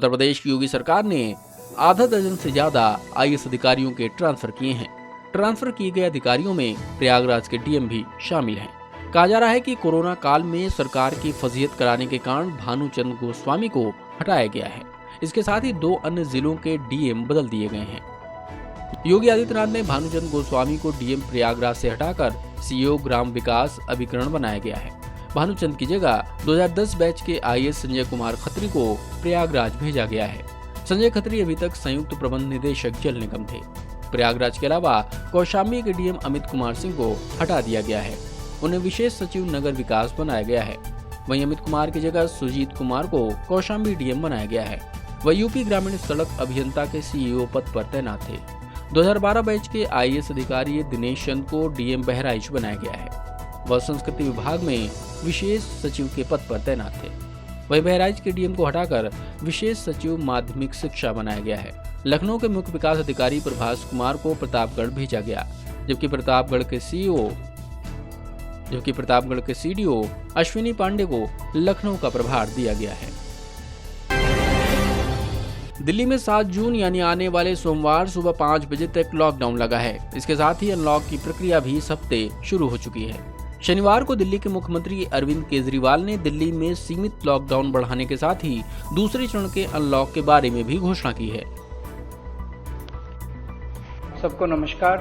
उत्तर प्रदेश की योगी सरकार ने आधा दर्जन से ज्यादा आईएएस अधिकारियों के ट्रांसफर किए हैं। ट्रांसफर किए गए अधिकारियों में प्रयागराज के डीएम भी शामिल हैं। कहा जा रहा है कि कोरोना काल में सरकार की फजीहत कराने के कारण भानुचंद्र गोस्वामी को हटाया गया है। इसके साथ ही 2 अन्य जिलों के डीएम बदल दिए गए हैं। योगी आदित्यनाथ ने भानुचंद्र गोस्वामी को डीएम प्रयागराज से हटाकर सीईओ ग्राम विकास अभिकरण बनाया गया है। भानुचंद्र की जगह 2010 बैच के आईएएस संजय कुमार खत्री को प्रयागराज भेजा गया है। संजय खत्री अभी तक संयुक्त प्रबंध निदेशक जल निगम थे। प्रयागराज के अलावा कौशाम्बी के डीएम अमित कुमार सिंह को हटा दिया गया है। उन्हें विशेष सचिव नगर विकास बनाया गया है। वहीं अमित कुमार की जगह सुजीत कुमार को कौशाम्बी डीएम बनाया गया है। वह यूपी ग्रामीण सड़क अभियंता के सीईओ पद पर तैनात थे। 2012 बैच के आईएएस अधिकारी दिनेश चंद को डीएम बहराइच बनाया गया है। वह संस्कृति विभाग में विशेष सचिव के पद पर तैनात थे। वहीं बहराइच के डीएम को हटाकर विशेष सचिव माध्यमिक शिक्षा बनाया गया है। लखनऊ के मुख्य विकास अधिकारी प्रभास कुमार को प्रतापगढ़ भेजा गया, जबकि प्रतापगढ़ के सीडीओ अश्विनी पांडे को लखनऊ का प्रभार दिया गया है। दिल्ली में 7 जून यानी आने वाले सोमवार सुबह 5 बजे तक लॉकडाउन लगा है। इसके साथ ही अनलॉक की प्रक्रिया भी इस हफ्ते शुरू हो चुकी है। शनिवार को दिल्ली के मुख्यमंत्री अरविंद केजरीवाल ने दिल्ली में सीमित लॉकडाउन बढ़ाने के साथ ही दूसरे चरण के अनलॉक के बारे में भी घोषणा की है। सबको नमस्कार।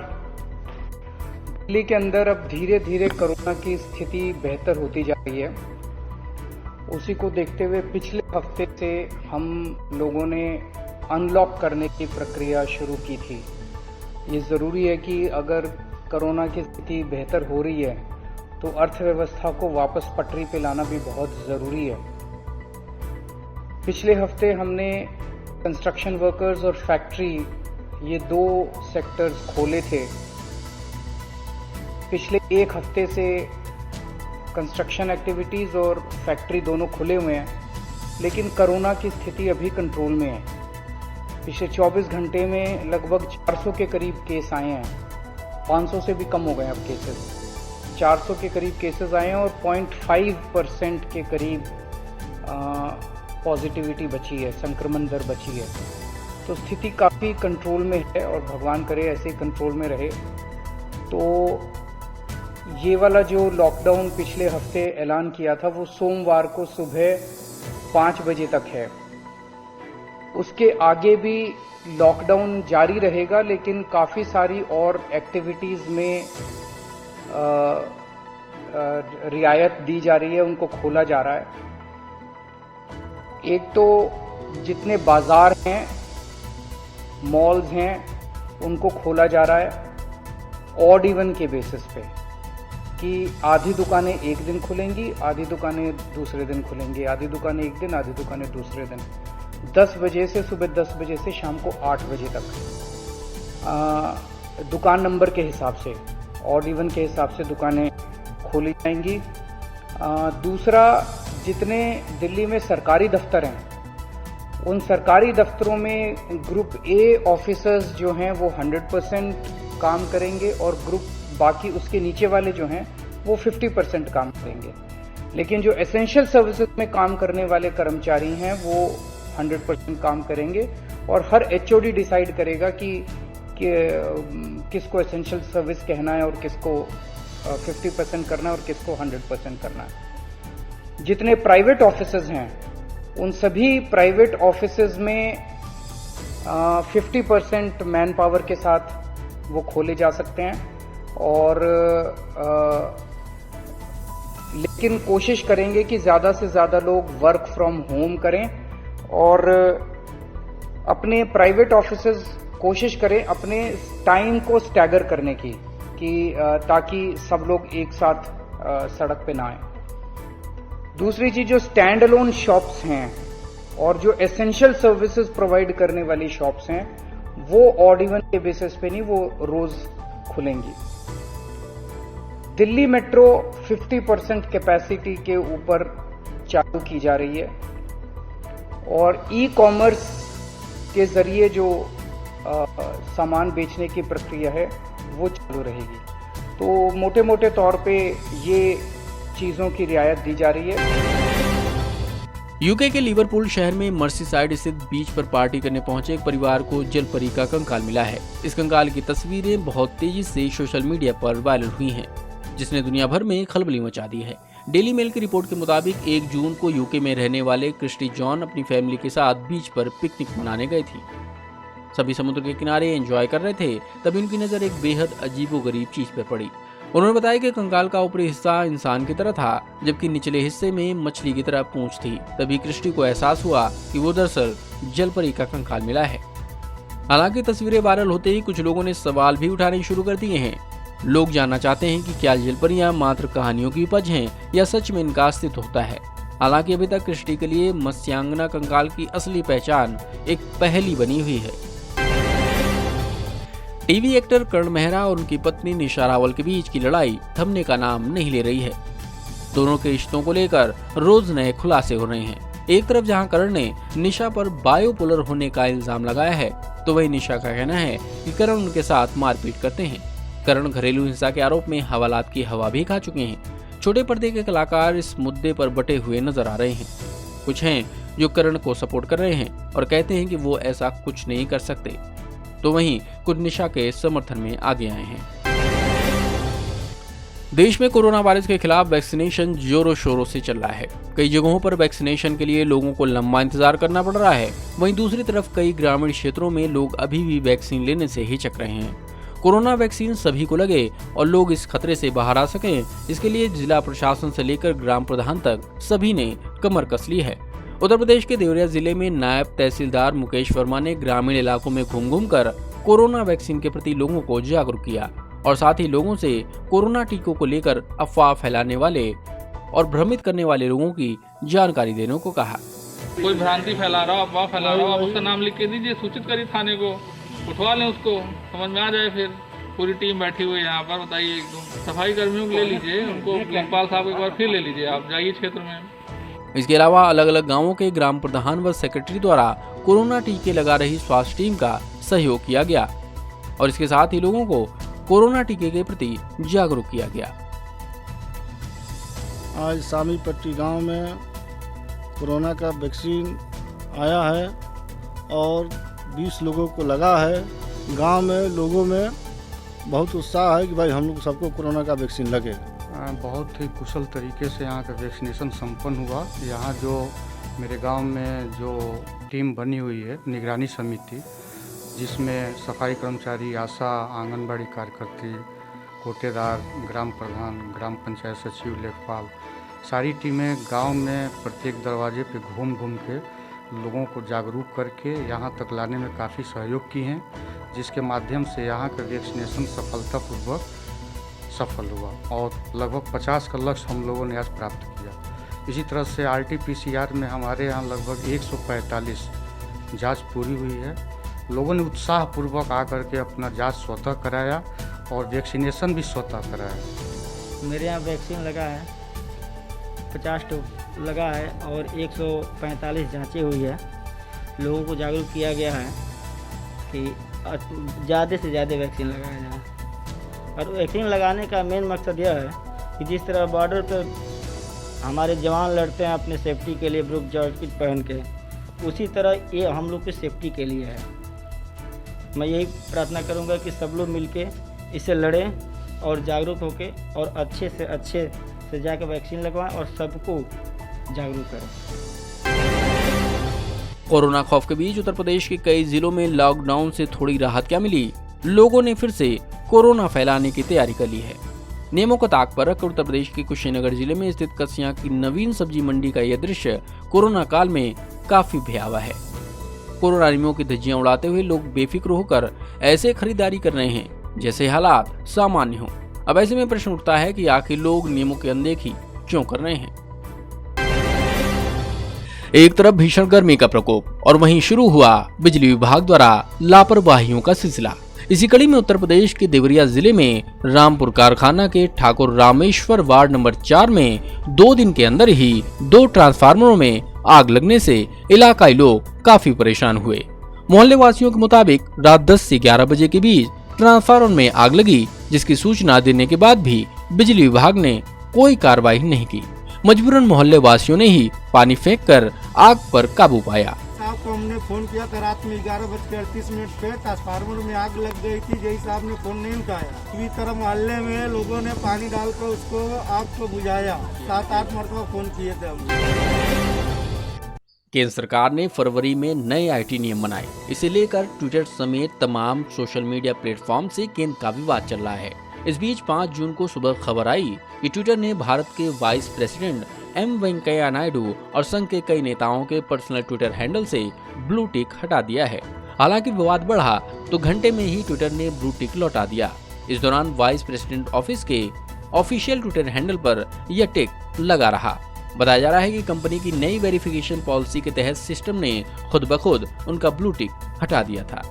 दिल्ली के अंदर अब धीरे धीरे कोरोना की स्थिति बेहतर होती जा रही है। उसी को देखते हुए पिछले हफ्ते से हम लोगों ने अनलॉक करने की प्रक्रिया शुरू की थी। ये ज़रूरी है कि अगर कोरोना की स्थिति बेहतर हो रही है तो अर्थव्यवस्था को वापस पटरी पे लाना भी बहुत ज़रूरी है। पिछले हफ्ते हमने कंस्ट्रक्शन वर्कर्स और फैक्ट्री, ये 2 सेक्टर्स खोले थे। पिछले 1 हफ्ते से कंस्ट्रक्शन एक्टिविटीज़ और फैक्ट्री दोनों खुले हुए हैं, लेकिन कोरोना की स्थिति अभी कंट्रोल में है। पिछले 24 घंटे में लगभग 400 के करीब केस आए हैं। 500 से भी कम हो गए अब केसेस। 400 के करीब केसेस आए हैं और 0.5% के करीब पॉजिटिविटी बची है, संक्रमण दर बची है। तो स्थिति काफ़ी कंट्रोल में है और भगवान करे ऐसे कंट्रोल में रहे। तो ये वाला जो लॉकडाउन पिछले हफ्ते ऐलान किया था वो सोमवार को सुबह 5 बजे तक है। उसके आगे भी लॉकडाउन जारी रहेगा, लेकिन काफ़ी सारी और एक्टिविटीज़ में रियायत दी जा रही है, उनको खोला जा रहा है। एक तो जितने बाजार हैं, मॉल्स हैं, उनको खोला जा रहा है ऑड इवन के बेसिस पे, कि आधी दुकानें एक दिन खुलेंगी, आधी दुकानें दूसरे दिन खुलेंगी, आधी दुकानें एक दिन, आधी दुकानें दूसरे दिन। 10 बजे से सुबह 10 बजे से शाम को 8 बजे तक दुकान नंबर के हिसाब से, ऑड इवन के हिसाब से दुकानें खोली जाएंगी। दूसरा, जितने दिल्ली में सरकारी दफ्तर हैं, उन सरकारी दफ्तरों में ग्रुप ए ऑफिसर्स जो हैं वो 100% काम करेंगे और ग्रुप बाकी उसके नीचे वाले जो हैं वो 50% काम करेंगे। लेकिन जो एसेंशियल सर्विसेज में काम करने वाले कर्मचारी हैं वो 100% काम करेंगे और हर एचओडी डिसाइड करेगा कि किसको एसेंशियल सर्विस कहना है और किसको 50% करना है और किसको 100% करना है। जितने प्राइवेट ऑफिसेज हैं उन सभी प्राइवेट ऑफिसेज में 50% मैन पावर के साथ वो खोले जा सकते हैं और लेकिन कोशिश करेंगे कि ज़्यादा से ज़्यादा लोग वर्क फ्रॉम होम करें और अपने प्राइवेट ऑफिसेज कोशिश करें अपने टाइम को स्टैगर करने की, कि ताकि सब लोग एक साथ सड़क पे ना आए। दूसरी चीज, जो स्टैंड अलोन शॉप्स हैं और जो एसेंशियल सर्विसेज प्रोवाइड करने वाली शॉप्स हैं वो ऑड इवन के बेसिस पे नहीं, वो रोज खुलेंगी। दिल्ली मेट्रो 50% कैपेसिटी के ऊपर चालू की जा रही है और ई कॉमर्स के जरिए जो सामान बेचने की प्रक्रिया है वो चालू रहेगी। तो मोटे मोटे तौर पे ये चीज़ों की रियायत दी जा रही है। यूके के लिवरपूल शहर में मर्सीसाइड स्थित बीच पर पार्टी करने पहुंचे एक परिवार को जलपरी का कंकाल मिला है। इस कंकाल की तस्वीरें बहुत तेजी से सोशल मीडिया पर वायरल हुई हैं, जिसने दुनिया भर में खलबली मचा दी है। डेली मेल की रिपोर्ट के मुताबिक 1 जून को यूके में रहने वाले क्रिस्टी जॉन अपनी फैमिली के साथ बीच पर पिकनिक मनाने गए थी। सभी समुद्र के किनारे एंजॉय कर रहे थे, तभी उनकी नजर एक बेहद अजीबोगरीब चीज पर पड़ी। उन्होंने बताया कि कंकाल का ऊपरी हिस्सा इंसान की तरह था, जबकि निचले हिस्से में मछली की तरह पूंछ थी। तभी क्रिस्टी को एहसास हुआ कि वो दरअसल जलपरी का कंकाल मिला है। हालांकि तस्वीरें वायरल होते ही कुछ लोगों ने सवाल भी उठाने शुरू कर दिए हैं। लोग जानना चाहते हैं कि क्या जलपरियां मात्र कहानियों की उपज हैं या सच में इनका अस्तित्व होता है। हालांकि अभी तक क्रिस्टी के लिए मत्स्यांगना कंकाल की असली पहचान एक पहेली बनी हुई है। टीवी एक्टर करण मेहरा और उनकी पत्नी निशा रावल के बीच की लड़ाई थमने का नाम नहीं ले रही है। दोनों के रिश्तों को लेकर रोज नए खुलासे हो रहे हैं। एक तरफ जहां करण ने निशा पर बायोपोलर होने का इल्जाम लगाया है, तो वही निशा का कहना है कि करण उनके साथ मारपीट करते हैं। करण घरेलू हिंसा के आरोप में हवालात की हवा भी खा चुके हैं। छोटे पर्दे के कलाकार इस मुद्दे पर बटे हुए नजर आ रहे हैं। कुछ हैं जो करण को सपोर्ट कर रहे हैं और कहते हैं कि वो ऐसा कुछ नहीं कर सकते, तो वहीं कुछ निशा के समर्थन में आगे आए हैं। देश में कोरोना वायरस के खिलाफ वैक्सीनेशन जोरों शोरों से चल रहा है। कई जगहों पर वैक्सीनेशन के लिए लोगों को लंबा इंतजार करना पड़ रहा है। वहीं दूसरी तरफ कई ग्रामीण क्षेत्रों में लोग अभी भी वैक्सीन लेने से हिचक रहे हैं। कोरोना वैक्सीन सभी को लगे और लोग इस खतरे से बाहर आ सकें, इसके लिए जिला प्रशासन से लेकर ग्राम प्रधान तक सभी ने कमर कस ली है। उत्तर प्रदेश के देवरिया जिले में नायब तहसीलदार मुकेश वर्मा ने ग्रामीण इलाकों में घूम कर कोरोना वैक्सीन के प्रति लोगों को जागरूक किया और साथ ही लोगों से कोरोना टीकों को लेकर अफवाह फैलाने वाले और भ्रमित करने वाले लोगों की जानकारी देने को कहा। कोई भ्रांति फैला रहा हो, अफवाह फैला रहा हो, आप उसका नाम लिख के दीजिए, सूचित करिए थाने को, उठवा लें उसको, समझ में आ जाए। फिर पूरी टीम बैठी हुई है यहाँ पर, बताइए। एकदम सफाई कर्मियों को ले लीजिए, उनको लेखपाल साहब एक बार फिर ले लीजिए, आप जाइए क्षेत्र में। इसके अलावा अलग अलग गांवों के ग्राम प्रधान व सेक्रेटरी द्वारा कोरोना टीके लगा रही स्वास्थ्य टीम का सहयोग किया गया और इसके साथ ही लोगों को कोरोना टीके के प्रति जागरूक किया गया। आज सामी पट्टी गांव में कोरोना का वैक्सीन आया है और 20 लोगों को लगा है। गांव में लोगों में बहुत उत्साह है कि भाई हम लोग सबको कोरोना का वैक्सीन लगे। बहुत ही कुशल तरीके से यहाँ का वैक्सीनेशन संपन्न हुआ। यहाँ जो मेरे गांव में जो टीम बनी हुई है, निगरानी समिति, जिसमें सफाई कर्मचारी, आशा, आंगनबाड़ी कार्यकर्ती, कोटेदार, ग्राम प्रधान, ग्राम पंचायत सचिव, लेखपाल, सारी टीमें गांव में प्रत्येक दरवाजे पे घूम के लोगों को जागरूक करके यहाँ तक लाने में काफ़ी सहयोग की हैं, जिसके माध्यम से यहाँ का वैक्सीनेशन सफलतापूर्वक सफल हुआ और लगभग 50 का लक्ष्य हम लोगों ने आज प्राप्त किया। इसी तरह से RT-PCR में हमारे यहाँ लगभग 145 जांच पूरी हुई है। लोगों ने उत्साहपूर्वक आकर के अपना जांच स्वतः कराया और वैक्सीनेशन भी स्वतः कराया। मेरे यहाँ वैक्सीन लगा है, 50 डोज लगा है और 145 जांचें हुई है। लोगों को जागरूक किया गया है कि ज़्यादा से ज़्यादा वैक्सीन लगाया जाए। और वैक्सीन लगाने का मेन मकसद यह है कि जिस तरह बॉर्डर पर हमारे जवान लड़ते हैं अपने सेफ्टी के लिए ब्रूक जैकेट पहन के, उसी तरह ये हम लोग की सेफ्टी के लिए है। मैं यही प्रार्थना करूंगा कि सब लोग मिलके इससे लड़ें और जागरूक होके और अच्छे से जाकर वैक्सीन लगवाएं और सबको जागरूक करें। कोरोना खौफ के बीच उत्तर प्रदेश के कई जिलों में लॉकडाउन से थोड़ी राहत क्या मिली, लोगों ने फिर से कोरोना फैलाने की तैयारी कर ली है। नियमों को ताक पर रखकर उत्तर प्रदेश के कुशीनगर जिले में स्थित कसिया की नवीन सब्जी मंडी का यह दृश्य कोरोना काल में काफी भयावह है। कोरोना नियमों की धज्जियां उड़ाते हुए लोग बेफिक्र होकर ऐसे खरीदारी कर रहे हैं जैसे हालात सामान्य हो। अब ऐसे में प्रश्न उठता है कि आखिर लोग नियमों की अनदेखी क्यों कर रहे हैं। एक तरफ भीषण गर्मी का प्रकोप और वहीं शुरू हुआ बिजली विभाग द्वारा लापरवाहियों का सिलसिला। इसी कड़ी में उत्तर प्रदेश के देवरिया जिले में रामपुर कारखाना के ठाकुर रामेश्वर वार्ड नंबर 4 में 2 दिन के अंदर ही 2 ट्रांसफार्मरों में आग लगने से इलाकाई लोग काफी परेशान हुए। मोहल्ले वासियों के मुताबिक रात 10 से 11 बजे के बीच ट्रांसफार्मर में आग लगी, जिसकी सूचना देने के बाद भी बिजली विभाग ने कोई कार्रवाई नहीं की। मजबूरन मोहल्ले वासियों ने ही पानी फेंककर आग पर काबू पाया। आपको हमने फोन किया था रात में 11:38 पे, ट्रांसफार्मर में आग लग गई थी। जय साहब ने फोन नहीं उठाया। पूरी तरह मोहल्ले में लोगों ने पानी डालकर उसको आग को बुझाया। 7-8 मरतबा फोन किए थे हमने। केंद्र सरकार ने फरवरी में नए आईटी नियम बनाए। इसे लेकर ट्विटर समेत तमाम सोशल मीडिया प्लेटफॉर्म से केंद्र का विवाद चल रहा है। इस बीच 5 जून को सुबह खबर आई कि ट्विटर ने भारत के vice president M Venkaiah Naidu और संघ के कई नेताओं के पर्सनल ट्विटर हैंडल से ब्लू टिक हटा दिया है। हालांकि विवाद बढ़ा तो घंटे में ही ट्विटर ने ब्लू टिक लौटा दिया। इस दौरान वाइस प्रेसिडेंट ऑफिस के ऑफिशियल ट्विटर हैंडल पर यह टिक लगा रहा। बताया जा रहा है कि कंपनी की नई वेरिफिकेशन पॉलिसी के तहत सिस्टम ने खुद ब खुद उनका ब्लू टिक हटा दिया था।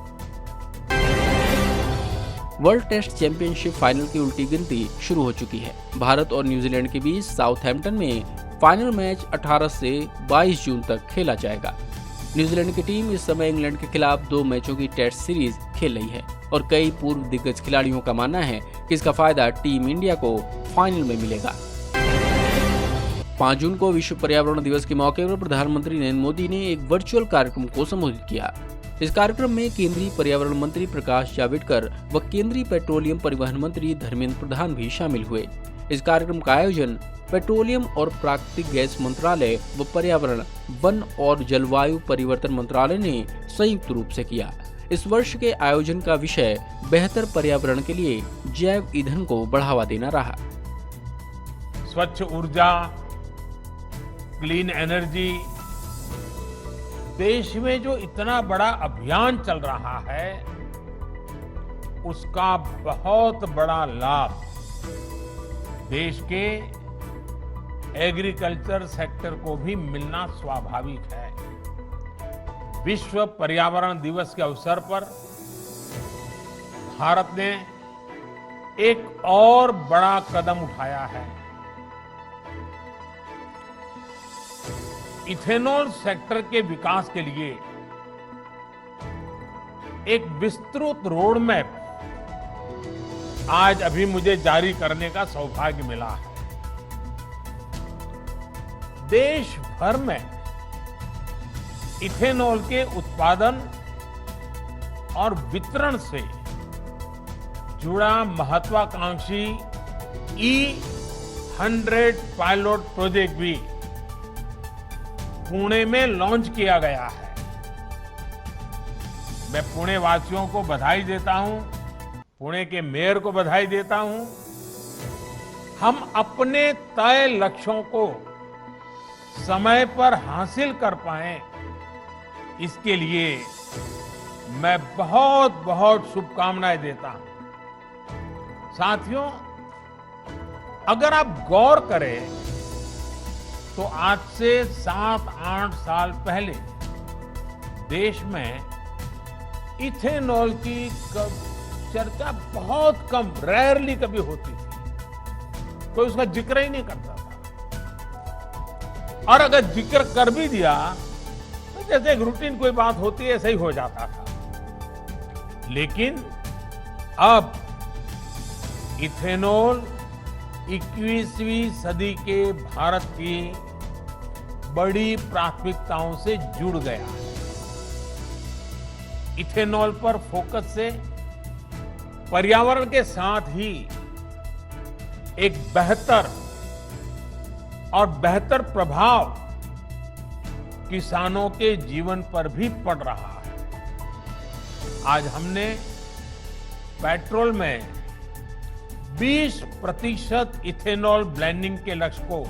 वर्ल्ड टेस्ट चैंपियनशिप फाइनल की उल्टी गिनती शुरू हो चुकी है। भारत और न्यूजीलैंड के बीच साउथहैम्पटन में फाइनल मैच 18 से 22 जून तक खेला जाएगा। न्यूजीलैंड की टीम इस समय इंग्लैंड के खिलाफ 2 मैचों की टेस्ट सीरीज खेल रही है और कई पूर्व दिग्गज खिलाड़ियों का मानना है कि इसका फायदा टीम इंडिया को फाइनल में मिलेगा। 5 जून को विश्व पर्यावरण दिवस के मौके पर प्रधानमंत्री नरेंद्र मोदी ने एक वर्चुअल कार्यक्रम को संबोधित किया। इस कार्यक्रम में केंद्रीय पर्यावरण मंत्री प्रकाश जावड़ेकर व केंद्रीय पेट्रोलियम परिवहन मंत्री धर्मेंद्र प्रधान भी शामिल हुए। इस कार्यक्रम का आयोजन पेट्रोलियम और प्राकृतिक गैस मंत्रालय व पर्यावरण, वन और जलवायु परिवर्तन मंत्रालय ने संयुक्त रूप से किया। इस वर्ष के आयोजन का विषय बेहतर पर्यावरण के लिए जैव ईंधन को बढ़ावा देना रहा। स्वच्छ ऊर्जा, क्लीन एनर्जी, देश में जो इतना बड़ा अभियान चल रहा है उसका बहुत बड़ा लाभ देश के एग्रीकल्चर सेक्टर को भी मिलना स्वाभाविक है। विश्व पर्यावरण दिवस के अवसर पर भारत ने एक और बड़ा कदम उठाया है। इथेनॉल सेक्टर के विकास के लिए एक विस्तृत रोड मैप आज अभी मुझे जारी करने का सौभाग्य मिला है। देश भर में इथेनॉल के उत्पादन और वितरण से जुड़ा महत्वाकांक्षी E100 पायलट प्रोजेक्ट भी पुणे में लॉन्च किया गया है। मैं पुणे वासियों को बधाई देता हूं, पुणे के मेयर को बधाई देता हूं। हम अपने तय लक्ष्यों को समय पर हासिल कर पाएं, इसके लिए मैं बहुत बहुत शुभकामनाएं देता हूं। साथियों, अगर आप गौर करें तो आज से 7-8 साल पहले देश में इथेनॉल की चर्चा बहुत कम, रेयरली कभी होती थी। कोई उसका जिक्र ही नहीं करता था, और अगर जिक्र कर भी दिया तो जैसे एक रूटीन कोई बात होती है ऐसा ही हो जाता था। लेकिन अब इथेनॉल 21वीं सदी के भारत की बड़ी प्राथमिकताओं से जुड़ गया है। इथेनॉल पर फोकस से पर्यावरण के साथ ही एक बेहतर प्रभाव किसानों के जीवन पर भी पड़ रहा है। आज हमने पेट्रोल में 20% इथेनॉल ब्लेंडिंग के लक्ष्य को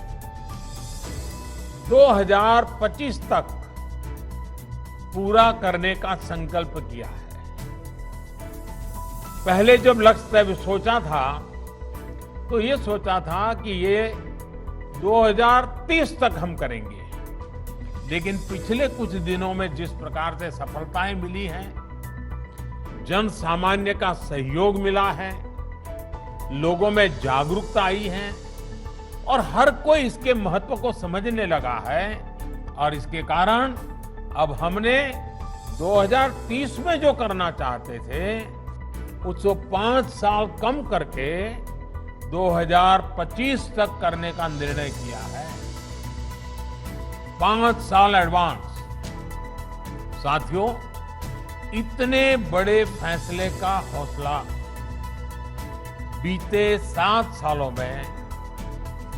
2025 तक पूरा करने का संकल्प किया है। पहले जब लक्ष्य सोचा था तो ये सोचा था कि ये 2030 तक हम करेंगे, लेकिन पिछले कुछ दिनों में जिस प्रकार से सफलताएं मिली हैं, जन सामान्य का सहयोग मिला है, लोगों में जागरूकता आई है और हर कोई इसके महत्व को समझने लगा है, और इसके कारण अब हमने 2030 में जो करना चाहते थे उसको 5 साल कम करके 2025 तक करने का निर्णय किया है। 5 साल एडवांस। साथियों, इतने बड़े फैसले का हौसला बीते 7 सालों में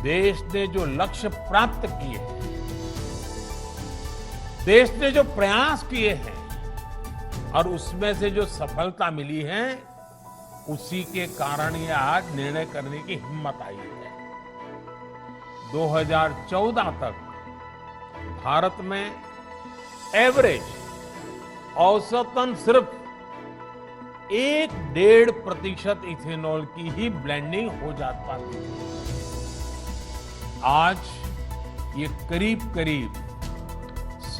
देश ने जो लक्ष्य प्राप्त किए हैं, देश ने जो प्रयास किए हैं और उसमें से जो सफलता मिली है, उसी के कारण ये आज निर्णय करने की हिम्मत आई है। 2014 तक भारत में एवरेज औसतन सिर्फ 1-1.5% इथेनॉल की ही ब्लेंडिंग हो जा पाती थी। आज ये करीब करीब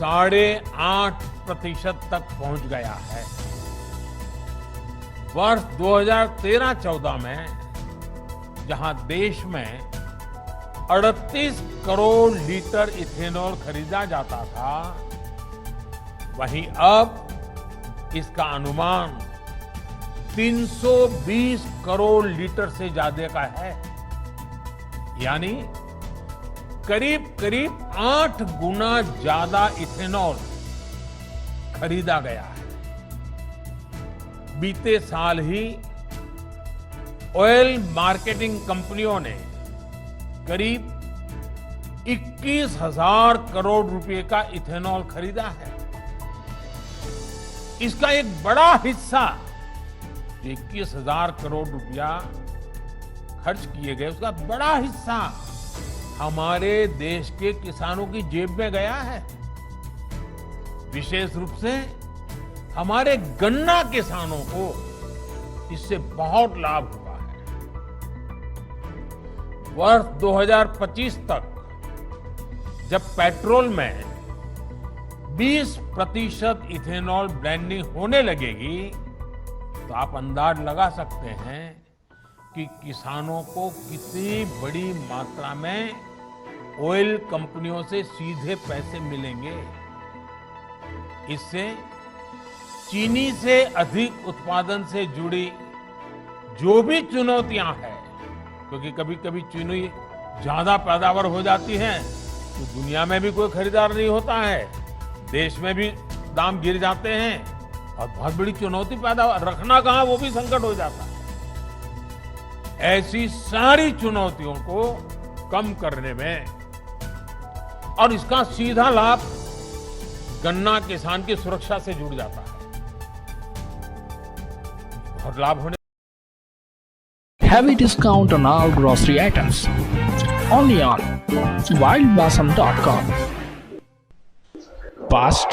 8.5% तक पहुंच गया है। वर्ष 2013-14 में जहां देश में 38 करोड़ लीटर इथेनॉल खरीदा जाता था, वहीं अब इसका अनुमान 320 करोड़ लीटर से ज्यादा का है। यानी करीब करीब 8 गुना ज्यादा इथेनॉल खरीदा गया है। बीते साल ही ऑयल मार्केटिंग कंपनियों ने करीब 21,000 करोड़ रुपए का इथेनॉल खरीदा है। इसका एक बड़ा हिस्सा, 21,000 करोड़ रुपया खर्च किए गए, उसका बड़ा हिस्सा हमारे देश के किसानों की जेब में गया है। विशेष रूप से हमारे गन्ना किसानों को इससे बहुत लाभ हुआ है। वर्ष 2025 तक जब पेट्रोल में 20% इथेनॉल ब्लेंडिंग होने लगेगी, तो आप अंदाज लगा सकते हैं कि किसानों को कितनी बड़ी मात्रा में ऑयल कंपनियों से सीधे पैसे मिलेंगे। इससे चीनी से अधिक उत्पादन से जुड़ी जो भी चुनौतियां हैं, क्योंकि कभी कभी चीनी ज्यादा पैदावार हो जाती है तो दुनिया में भी कोई खरीदार नहीं होता है, देश में भी दाम गिर जाते हैं और बहुत बड़ी चुनौती पैदा, रखना कहां वो भी संकट हो जाता है। ऐसी सारी चुनौतियों को कम करने में और इसका सीधा लाभ गन्ना किसान की सुरक्षा से जुड़ जाता है। बहुत लाभ होने। Heavy discount on all grocery items. Only on wildbasam.com. Past,